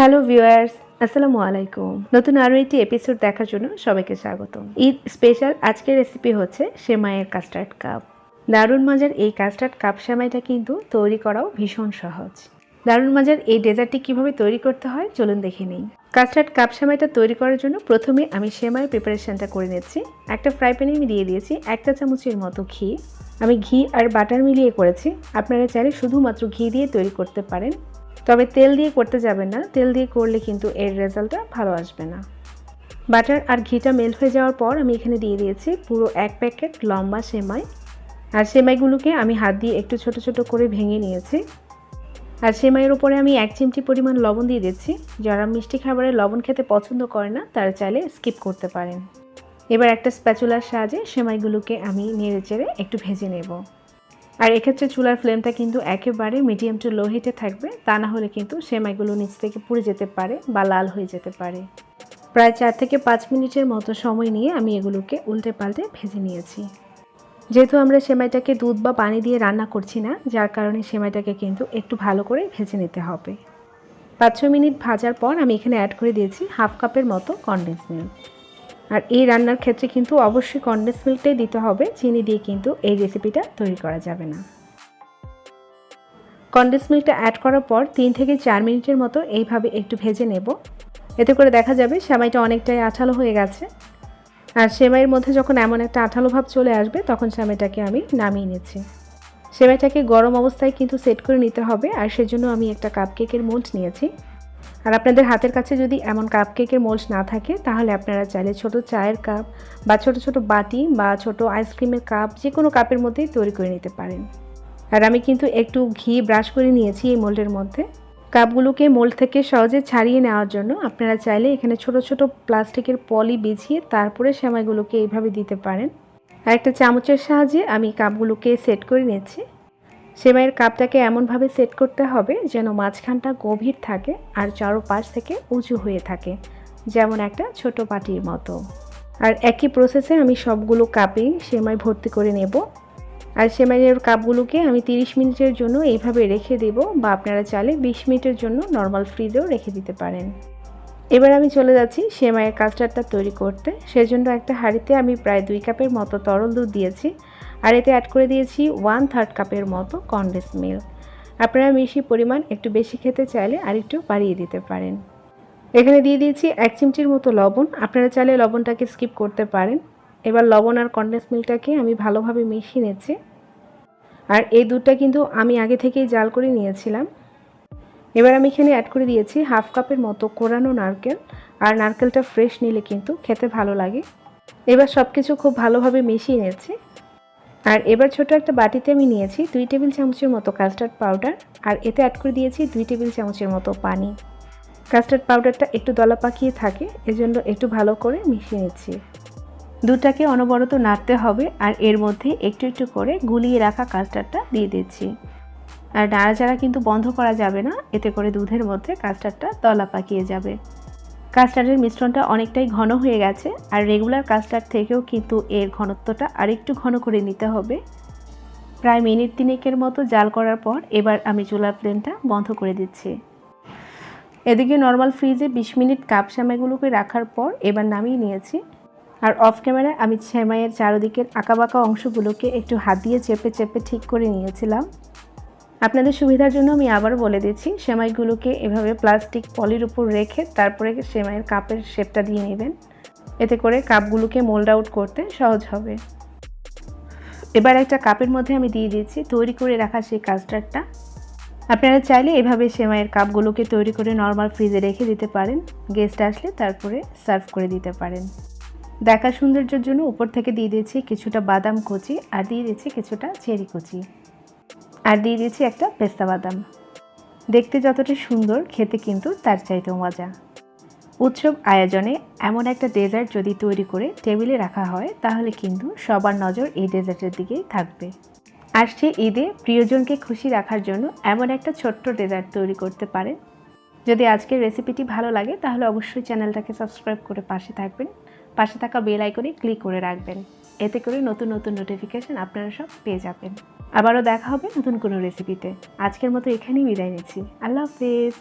Hello viewers, আসসালামু আলাইকুম। নতুন আরও একটি এপিসোড দেখার জন্য সবাইকে স্বাগতম। ঈদ স্পেশাল আজকের রেসিপি হচ্ছে সেমাইয়ের কাস্টার্ড কাপ। দারুণ মজার এই কাস্টার্ড কাপ সেমাইটা কিন্তু তৈরি করাও ভীষণ সহজ। দারুণ মজার এই ডেজার্টটি কীভাবে তৈরি করতে হয় চলুন দেখে নিই। কাস্টার্ড কাপ সেমাইটা তৈরি করার জন্য প্রথমে আমি সেমাইয়ের প্রিপারেশনটা করে নিচ্ছি। একটা ফ্রাই প্যানে আমি দিয়ে দিয়েছি 1 চা চামচের মতো ঘি। আমি ঘি আর বাটার মিলিয়ে করেছি, আপনারা চাইলে শুধুমাত্র ঘি দিয়ে তৈরি করতে পারেন, তবে তেল দিয়ে করতে যাবেন না, তেল দিয়ে করলে কিন্তু এর রেজাল্টটা ভালো আসবে না। বাটার আর ঘিটা মেল্ট হয়ে যাওয়ার পর আমি এখানে দিয়ে দিয়েছি পুরো 1 প্যাকেট লম্বা সেমাই। আর সেমাইগুলোকে আমি হাত দিয়ে একটু ছোট ছোট করে ভেঙে নিয়েছি। আর সেমাইয়ের উপরে আমি 1 চিমটি পরিমাণ লবণ দিয়ে দিচ্ছি। যারা মিষ্টি খাবারে লবণ খেতে পছন্দ করে না তারা চাইলে স্কিপ করতে পারেন। এবার একটা স্প্যাচুলার সাহায্যে সেমাইগুলোকে আমি নেড়ে চেড়ে একটু ভেজে নেব। আর এক্ষেত্রে চুলার ফ্লেমটা কিন্তু একেবারে মিডিয়াম টু লো হিটে থাকবে, তা না হলে কিন্তু সেমাইগুলো নিচ থেকে পুড়ে যেতে পারে বা লাল হয়ে যেতে পারে। প্রায় 4 থেকে 5 মিনিটের মতো সময় নিয়ে আমি এগুলোকে উল্টে পাল্টে ভেজে নিয়েছি। যেহেতু আমরা সেমাইটাকে দুধ বা পানি দিয়ে রান্না করছি না, যার কারণে সেমাইটাকে কিন্তু একটু ভালো করে ভেজে নিতে হবে। 5-6 মিনিট ভাজার পর আমি এখানে অ্যাড করে দিয়েছি হাফ কাপের মতো কনডেন্স মিল্ক। আর এই রান্নার ক্ষেত্রে কিন্তু অবশ্যই কনডেন্স মিল্কটাই দিতে হবে, চিনি দিয়ে কিন্তু এই রেসিপিটা তৈরি করা যাবে না। কনডেন্স মিল্কটা অ্যাড করার পর 3 থেকে 4 মিনিটের মতো এইভাবে একটু ভেজে নেব। এতে করে দেখা যাবে সেমাইটা অনেকটাই আঠালো হয়ে গেছে। আর সেমাইয়ের মধ্যে যখন এমন একটা আঠালো ভাব চলে আসবে তখন সেমাইটাকে আমি নামিয়ে নিচ্ছি। সেমাইটাকে গরম অবস্থায় কিন্তু সেট করে নিতে হবে, আর সেজন্য আমি একটা কাপকেকের মোল্ড নিয়েছি। আর আপনাদের হাতের কাছে যদি এমন কাপকেকের মোল্ড না থাকে তাহলে আপনারা চাইলে ছোট চায়ের কাপ বা ছোট ছোট বাটি বা ছোট আইসক্রিমের কাপ যে কোনো কাপের মধ্যেই তৈরি করে নিতে পারেন। আর আমি কিন্তু একটু ঘি ব্রাশ করে নিয়েছি এই মোল্ডের মধ্যে। কাপগুলোকে মোল্ড থেকে সহজে ছাড়িয়ে নেওয়ার জন্য আপনারা চাইলে এখানে ছোট ছোট প্লাস্টিকের পলি বিছিয়ে তারপরে সেমাইগুলোকে এইভাবে দিতে পারেন। আর একটা চামচের সাহায্যে আমি কাপগুলোকে সেট করে নিয়েছি। সেমাইয়ের কাপটাকে এমনভাবে সেট করতে হবে যেন মাঝখানটা গভীর থাকে আর চারপাশ থেকে উঁচু হয়ে থাকে, যেমন একটা ছোট বাটির মতো। আর একই প্রসেসে আমি সবগুলো কাপেই সেমাই ভর্তি করে নেব। আর সেমাইয়ের কাপগুলোকে আমি 30 মিনিটের জন্য এইভাবে রেখে দেব, বা আপনারা চাইলে 20 মিনিটের জন্য নর্মাল ফ্রিজেও রেখে দিতে পারেন। এবার আমি চলে যাচ্ছি সেমাইয়ের কাস্টার্ডটা তৈরি করতে। সেজন্য একটা হাঁড়িতে আমি প্রায় 2 কাপের মতো তরল দুধ দিয়েছি, আর এতে অ্যাড করে দিয়েছি 1/3 কাপের মতো কনডেন্স মিল্ক। আপনারা মিষ্টি পরিমাণ একটু বেশি খেতে চাইলে আরেকটু বাড়িয়ে দিতে পারেন। এখানে দিয়ে দিয়েছি 1 চিমটির মতো লবণ, আপনারা চাইলে লবণটাকে স্কিপ করতে পারেন। এবার লবণ আর কনডেন্স মিল্কটাকে আমি ভালোভাবে মিশিয়ে নিচ্ছি। আর এই দুধটা কিন্তু আমি আগে থেকেই জাল করে নিয়েছিলাম। এবার আমি এখানে অ্যাড করে দিয়েছি হাফ কাপের মতো কোরানো নারকেল, আর নারকেলটা ফ্রেশ নিলে কিন্তু খেতে ভালো লাগে। এবার সব কিছু খুব ভালোভাবে মিশিয়ে নিয়েছি। আর এবার ছোট একটা বাটিতে আমি নিয়েছি 2 টেবিল চামচের মতো কাস্টার্ড পাউডার, আর এতে অ্যাড করে দিয়েছি 2 টেবিল চামচের মতো পানি। কাস্টার্ড পাউডারটা একটু দলা পাকিয়ে থাকে, এজন্য একটু ভালো করে মিশিয়ে নিচ্ছি। দুধটাকে অনবরত নাড়তে হবে, আর এর মধ্যে একটু একটু করে গুলিয়ে রাখা কাস্টার্ডটা দিয়ে দিচ্ছি। আর নাড়াচাড়া কিন্তু বন্ধ করা যাবে না, এতে করে দুধের মধ্যে কাস্টার্ডটা দলা পাকিয়ে যাবে। কাস্টার্ডের মিশ্রণটা অনেকটাই ঘন হয়ে গেছে, আর রেগুলার কাস্টার্ড থেকেও কিন্তু এর ঘনত্বটা আরেকটু ঘন করে নিতে হবে। প্রায় মিনিট 3 মতো জাল করার পর এবার আমি চুলার ফ্লেমটা বন্ধ করে দিচ্ছি। এদিকে নর্মাল ফ্রিজে 20 মিনিট কাপ সেমাইগুলোকে রাখার পর এবার নামিয়ে নিয়েছি। আর অফ ক্যামেরায় আমি সেমাইয়ের চারদিকের আঁকাবাঁকা অংশগুলোকে একটু হাত দিয়ে চেপে চেপে ঠিক করে নিয়েছিলাম। আপনাদের সুবিধার জন্য আমি আবারও বলে দিচ্ছি, সেমাইগুলোকে এভাবে প্লাস্টিক পলির উপর রেখে তারপরে সেমাইয়ের কাপের শেপটা দিয়ে নেবেন, এতে করে কাপগুলোকে মোল্ড আউট করতে সহজ হবে। এবার একটা কাপের মধ্যে আমি দিয়ে দিয়েছি তৈরি করে রাখা সেই কাস্টার্ডটা। আপনারা চাইলে এভাবে সেমাইয়ের কাপগুলোকে তৈরি করে নর্মাল ফ্রিজে রেখে দিতে পারেন, গেস্ট আসলে তারপরে সার্ভ করে দিতে পারেন। দেখার সৌন্দর্যের জন্য উপর থেকে দিয়ে দিয়েছি কিছুটা বাদাম কুচি, আর দিয়ে দিয়েছি কিছুটা চেরি কুচি, আর দিয়ে দিয়েছি একটা পেস্তা বাদাম। দেখতে যতটা সুন্দর, খেতে কিন্তু তার চাইতেও মজা। উৎসব আয়োজনে এমন একটা ডেজার্ট যদি তৈরি করে টেবিলে রাখা হয় তাহলে কিন্তু সবার নজর এই ডেজার্টের দিকেই থাকবে। আসছে ঈদে প্রিয়জনকে খুশি রাখার জন্য এমন একটা ছোট্ট ডেজার্ট তৈরি করতে পারেন। যদি আজকের রেসিপিটি ভালো লাগে তাহলে অবশ্যই চ্যানেলটাকে সাবস্ক্রাইব করে পাশে থাকবেন, পাশে থাকা বেল আইকনে ক্লিক করে রাখবেন, এতে করে নতুন নতুন নোটিফিকেশন আপনারা সব পেয়ে যাবেন। আবারও দেখা হবে নতুন কোনো রেসিপিতে। আজকের মতো এখানেই বিদায় নিচ্ছি। আল্লাহ হাফেজ।